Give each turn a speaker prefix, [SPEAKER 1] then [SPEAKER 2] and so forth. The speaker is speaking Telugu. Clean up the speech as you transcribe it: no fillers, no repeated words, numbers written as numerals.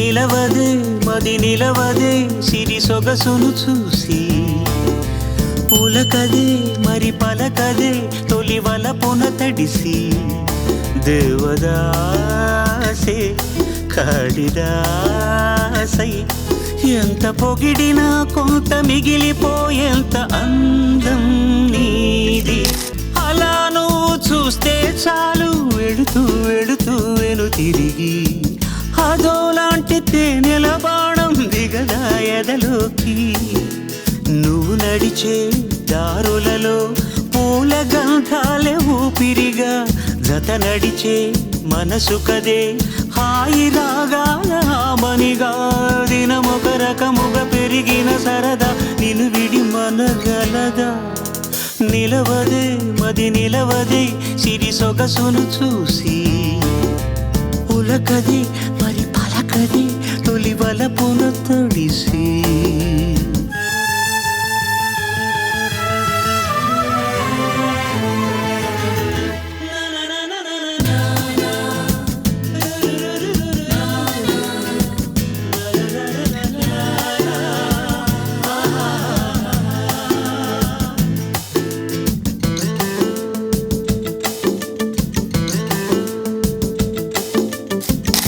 [SPEAKER 1] నిలవదే మది నిలవదే సిరి సొగసును చూసి పులకదే మరి పలకదే తొలి వలపున తడిసి దేవదాసే కాళిదాసై ఎంత పొగిడినా కొంత మిగిలిపోయేంత అందం నీది అలా నువ్వు చూస్తే చాలు వెళుతూ వెళుతూ వెను తిరిగి అదోలాంటి తేనెల బాణం దిగదా ఎదలోకి నువ్వు నడిచే దారులలో పూల గంధాలే ఊపిరిగా జత నడిచే మనసు కదే హాయి రాగాల మనిగా దినమొక రకముగా పెరిగిన సరదా నిన్ను విడి మనగలదా నిలవదే మది నిలవదే సిరి సొగసును చూసి ఉలకది మరి పలకది తొలి వలపున తడిసి